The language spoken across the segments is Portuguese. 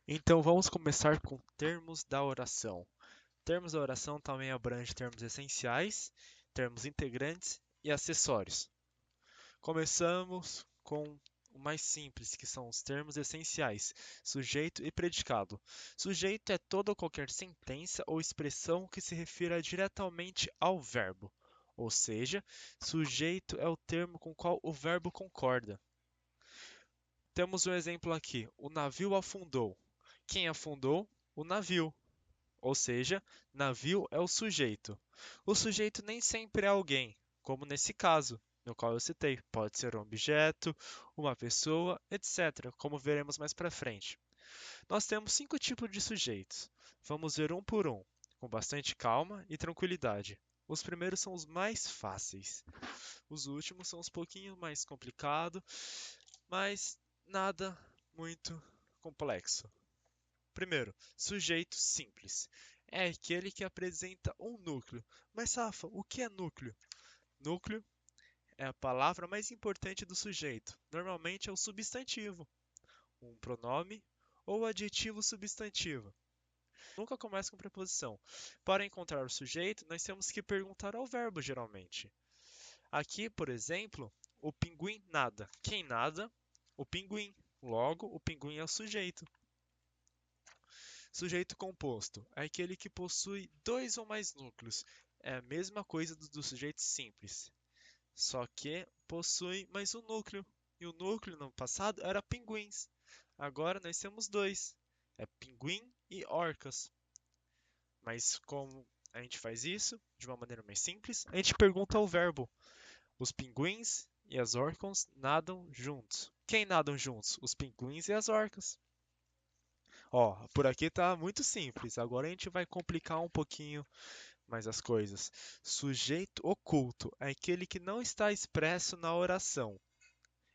Então vamos começar com termos da oração. Termos da oração também abrange termos essenciais, termos integrantes e acessórios. Começamos com o mais simples, que são os termos essenciais, sujeito e predicado. Sujeito é toda ou qualquer sentença ou expressão que se refira diretamente ao verbo, ou seja, sujeito é o termo com o qual o verbo concorda. Temos um exemplo aqui: o navio afundou. Quem afundou? O navio. Ou seja, navio é o sujeito. O sujeito nem sempre é alguém, como nesse caso, no qual eu citei. Pode ser um objeto, uma pessoa, etc., como veremos mais para frente. Nós temos 5 tipos de sujeitos. Vamos ver um por um, com bastante calma e tranquilidade. Os primeiros são os mais fáceis. Os últimos são um pouquinho mais complicados, mas nada muito complexo. Primeiro, sujeito simples. É aquele que apresenta um núcleo. Mas, Safa, o que é núcleo? Núcleo é a palavra mais importante do sujeito. Normalmente é o substantivo, um pronome ou adjetivo substantivo. Nunca começa com preposição. Para encontrar o sujeito, nós temos que perguntar ao verbo, geralmente. Aqui, por exemplo, o pinguim nada. Quem nada? O pinguim. Logo, o pinguim é o sujeito. Sujeito composto é aquele que possui dois ou mais núcleos. É a mesma coisa do sujeito simples, só que possui mais um núcleo. E o núcleo no passado era pinguins. Agora nós temos dois. É pinguim e orcas. Mas como a gente faz isso de uma maneira mais simples, a gente pergunta ao verbo. Os pinguins e as orcas nadam juntos. Quem nadam juntos? Os pinguins e as orcas. Ó, por aqui tá muito simples. Agora a gente vai complicar um pouquinho mais as coisas. Sujeito oculto é aquele que não está expresso na oração.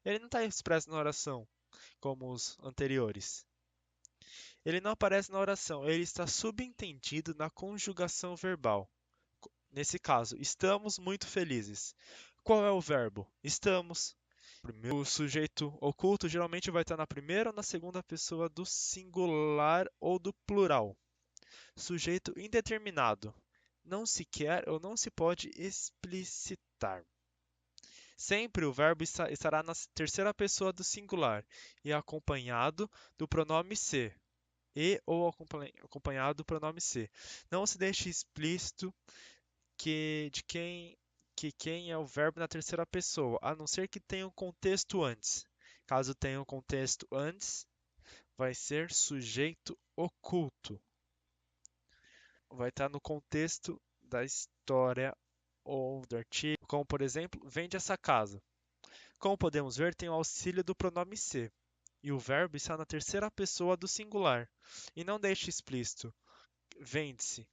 Ele não está expresso na oração, como os anteriores. Ele não aparece na oração, ele está subentendido na conjugação verbal. Nesse caso, estamos muito felizes. Qual é o verbo? Estamos. O sujeito oculto geralmente vai estar na primeira ou na segunda pessoa do singular ou do plural. Sujeito indeterminado. Não se quer ou não se pode explicitar. Sempre o verbo estará na terceira pessoa do singular e acompanhado do pronome se. E ou acompanhado do pronome se. Não se deixe explícito que quem é o verbo na terceira pessoa, a não ser que tenha um contexto antes. Caso tenha um contexto antes, vai ser sujeito oculto. Vai estar no contexto da história ou do artigo, como por exemplo, vende essa casa. Como podemos ver, tem o auxílio do pronome se, e o verbo está na terceira pessoa do singular. E não deixe explícito, vende-se,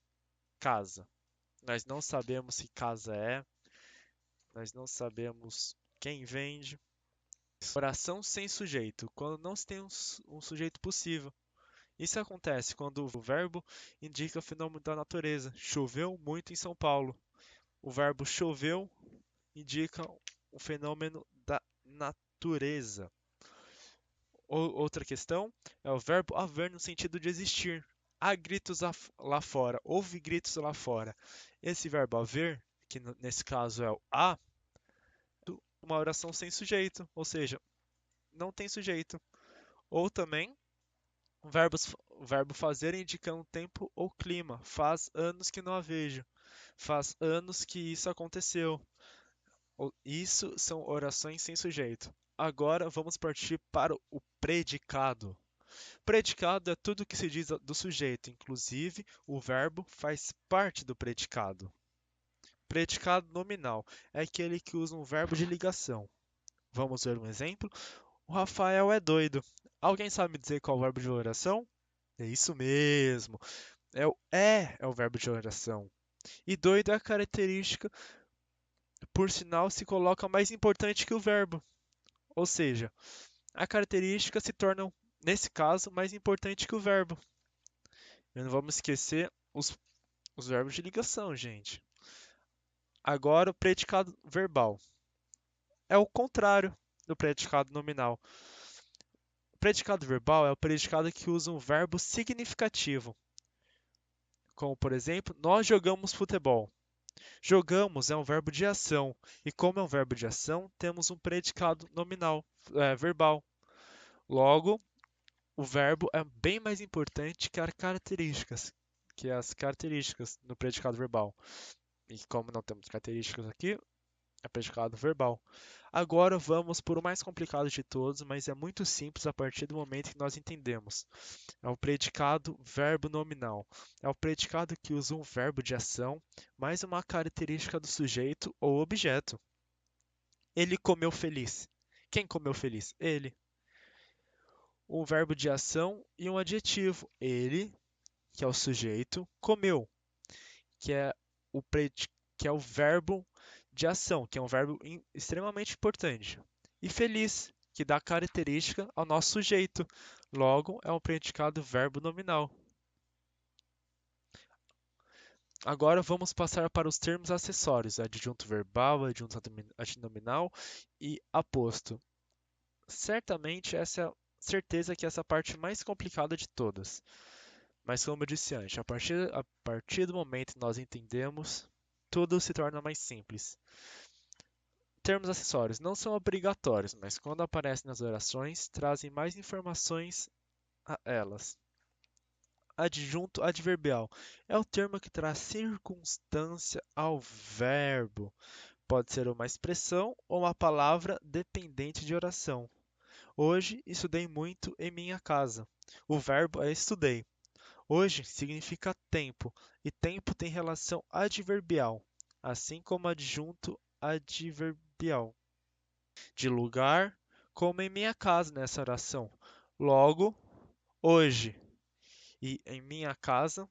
casa. Nós não sabemos se casa é, nós não sabemos quem vende. Oração sem sujeito, quando não se tem um sujeito possível. Isso acontece quando o verbo indica o fenômeno da natureza. Choveu muito em São Paulo. O verbo choveu indica o fenômeno da natureza. Outra questão é o verbo haver no sentido de existir. Há gritos lá fora, houve gritos lá fora. Esse verbo haver, que nesse caso é o há, uma oração sem sujeito, ou seja, não tem sujeito. Ou também o verbo fazer indicando tempo ou clima. Faz anos que não a vejo. Faz anos que isso aconteceu. Isso são orações sem sujeito. Agora vamos partir para o predicado. Predicado é tudo que se diz do sujeito, inclusive o verbo faz parte do predicado. Predicado nominal é aquele que usa um verbo de ligação. Vamos ver um exemplo? O Rafael é doido. Alguém sabe me dizer qual é o verbo de oração? É isso mesmo. É o verbo de oração. E doido é a característica, por sinal, se coloca mais importante que o verbo. Ou seja, a característica se torna, nesse caso, mais importante que o verbo. E não vamos esquecer os verbos de ligação, gente. Agora, o predicado verbal. É o contrário do predicado nominal. predicado verbal é o predicado que usa um verbo significativo, como por exemplo, nós jogamos futebol. Jogamos é um verbo de ação, e como é um verbo de ação, temos um predicado nominal, verbal. Logo, o verbo é bem mais importante que as características no predicado verbal. E como não temos características aqui, é predicado verbal. Agora vamos por o mais complicado de todos, mas é muito simples a partir do momento que nós entendemos. É o predicado verbo nominal. É o predicado que usa um verbo de ação mais uma característica do sujeito ou objeto. Ele comeu feliz. Quem comeu feliz? Ele. Um verbo de ação e um adjetivo. Ele, que é o sujeito, comeu, que é o, que é o verbo de ação, que é um verbo extremamente importante. E feliz, que dá característica ao nosso sujeito. Logo, é um predicado verbo nominal. Agora vamos passar para os termos acessórios, adjunto verbal, adjunto adnominal e aposto. Certamente essa é a certeza que essa é a parte mais complicada de todas. Mas como eu disse antes, a partir do momento que nós entendemos, tudo se torna mais simples. Termos acessórios não são obrigatórios, mas quando aparecem nas orações, trazem mais informações a elas. Adjunto adverbial é o termo que traz circunstância ao verbo. Pode ser uma expressão ou uma palavra dependente de oração. Hoje estudei muito em minha casa. O verbo é estudei. Hoje significa tempo, e tempo tem relação adverbial, assim como adjunto adverbial. De lugar, como em minha casa nessa oração. Logo, hoje e em minha casa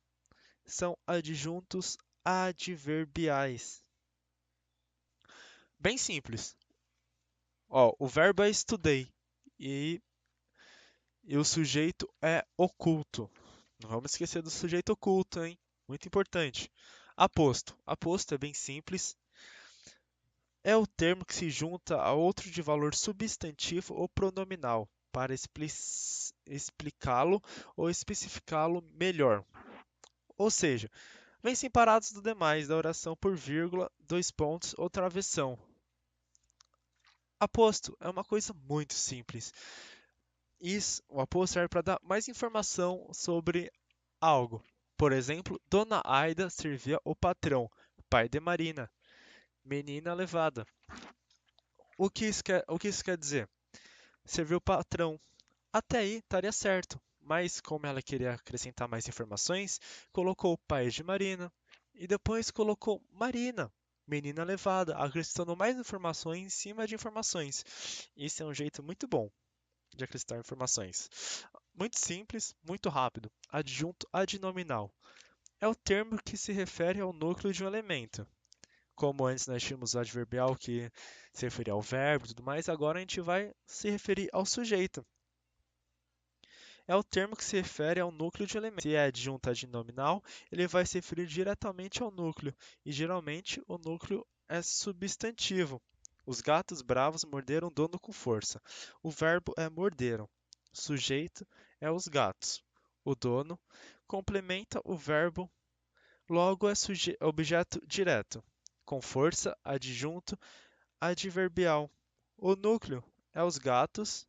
são adjuntos adverbiais. Bem simples. Ó, o verbo é estudei e, e o sujeito é oculto. Não vamos esquecer do sujeito oculto, hein? Muito importante. Aposto. Aposto é bem simples. É o termo que se junta a outro de valor substantivo ou pronominal para explicá-lo ou especificá-lo melhor. Ou seja, vem separados do demais da oração por vírgula, dois pontos ou travessão. Aposto é uma coisa muito simples. O aposto serve para dar mais informação sobre algo. Por exemplo, Dona Aida servia o patrão, pai de Marina, menina levada. O que isso quer dizer? Serviu o patrão. Até aí estaria certo, mas como ela queria acrescentar mais informações, colocou o pai de Marina e depois colocou Marina, menina levada, acrescentando mais informações em cima de informações. Isso é um jeito muito bom de acrescentar informações. Muito simples, muito rápido. Adjunto adnominal. É o termo que se refere ao núcleo de um elemento. Como antes nós tínhamos o adverbial que se referia ao verbo e tudo mais, agora a gente vai se referir ao sujeito. É o termo que se refere ao núcleo de um elemento. Se é adjunto adnominal, ele vai se referir diretamente ao núcleo, e geralmente o núcleo é substantivo. Os gatos bravos morderam o dono com força. O verbo é morderam. Sujeito é os gatos. O dono complementa o verbo, logo é objeto direto. Com força, adjunto adverbial. O núcleo é os gatos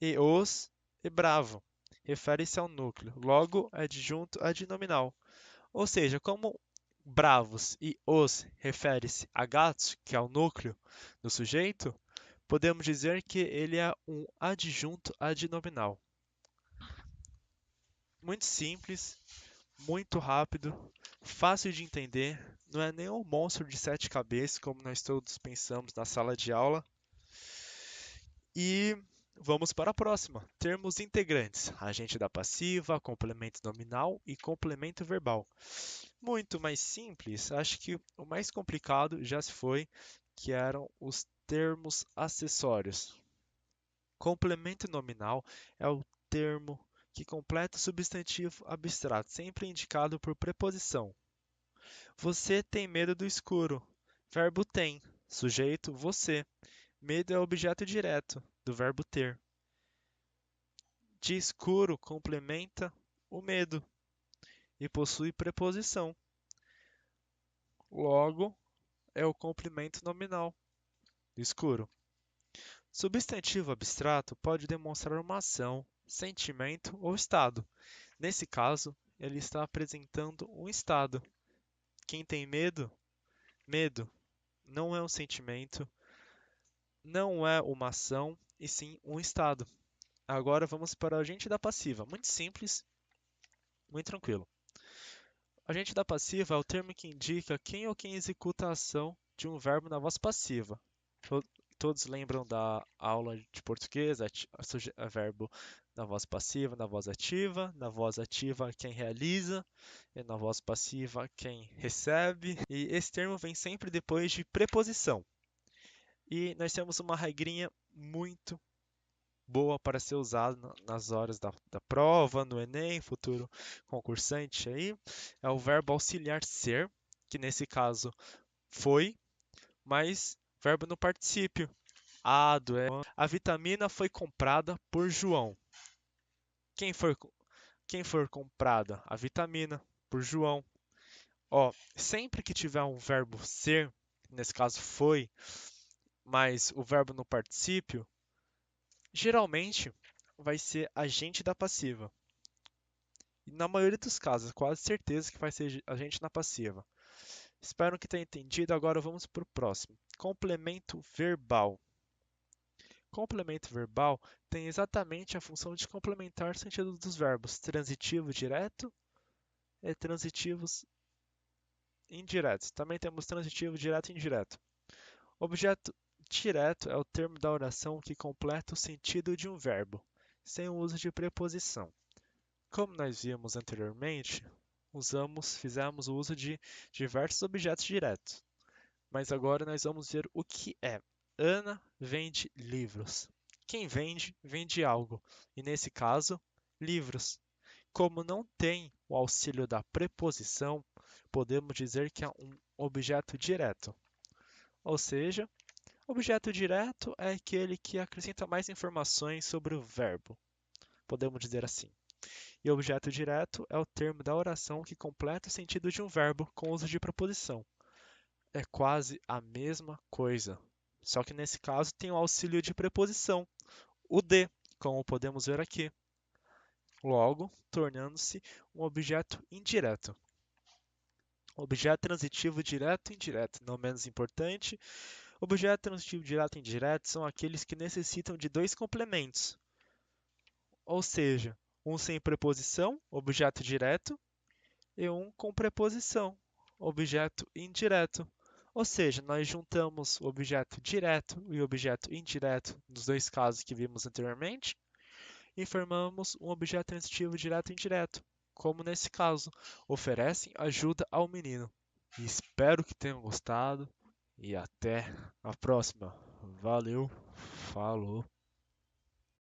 e os e bravo. Refere-se ao núcleo, logo adjunto adnominal. Ou seja, como bravos e os refere-se a gatos, que é o núcleo do sujeito, podemos dizer que ele é um adjunto adnominal. Muito simples, muito rápido, fácil de entender, não é nenhum monstro de sete cabeças como nós todos pensamos na sala de aula. E vamos para a próxima. Termos integrantes: agente da passiva, complemento nominal e complemento verbal. Muito mais simples, acho que o mais complicado já se foi, que eram os termos acessórios. Complemento nominal é o termo que completa o substantivo abstrato, sempre indicado por preposição. Você tem medo do escuro. Verbo tem. Sujeito você. Medo é objeto direto do verbo ter. De escuro complementa o medo e possui preposição. Logo, é o complemento nominal do escuro. Substantivo abstrato pode demonstrar uma ação, sentimento ou estado. Nesse caso, ele está apresentando um estado. Quem tem medo? Medo não é um sentimento, não é uma ação, e sim um estado. Agora vamos para o agente da passiva. Muito simples, muito tranquilo. Agente da passiva é o termo que indica quem ou quem executa a ação de um verbo na voz passiva. Todos lembram da aula de português, verbo na voz passiva, na voz ativa. Na voz ativa, quem realiza, e na voz passiva, quem recebe. E esse termo vem sempre depois de preposição. E nós temos uma regrinha muito boa para ser usada nas horas da prova, no Enem, futuro concursante aí. É o verbo auxiliar ser, que nesse caso foi, mas verbo no particípio. A vitamina foi comprada por João. Quem for comprada? A vitamina por João. Ó, sempre que tiver um verbo ser, nesse caso foi, mas o verbo no particípio, geralmente vai ser agente da passiva. E na maioria dos casos, quase certeza que vai ser agente na passiva. Espero que tenha entendido. Agora vamos para o próximo. Complemento verbal. Complemento verbal tem exatamente a função de complementar o sentido dos verbos transitivo direto e transitivos indiretos. Também temos transitivo direto e indireto. Objeto direto é o termo da oração que completa o sentido de um verbo, sem o uso de preposição. Como nós vimos anteriormente, fizemos o uso de diversos objetos diretos. Mas agora nós vamos ver o que é. Ana vende livros. Quem vende, vende algo. E nesse caso, livros. Como não tem o auxílio da preposição, podemos dizer que é um objeto direto. Ou seja, objeto direto é aquele que acrescenta mais informações sobre o verbo. Podemos dizer assim. E objeto direto é o termo da oração que completa o sentido de um verbo com uso de preposição. É quase a mesma coisa, só que nesse caso tem o auxílio de preposição, o de, como podemos ver aqui. Logo, tornando-se um objeto indireto. Objeto transitivo direto e indireto, não menos importante. Objeto transitivo direto e indireto são aqueles que necessitam de dois complementos. Ou seja, um sem preposição, objeto direto, e um com preposição, objeto indireto. Ou seja, nós juntamos o objeto direto e o objeto indireto nos dois casos que vimos anteriormente e formamos um objeto transitivo direto e indireto, como nesse caso, oferecem ajuda ao menino. E espero que tenham gostado e até a próxima. Valeu, falou!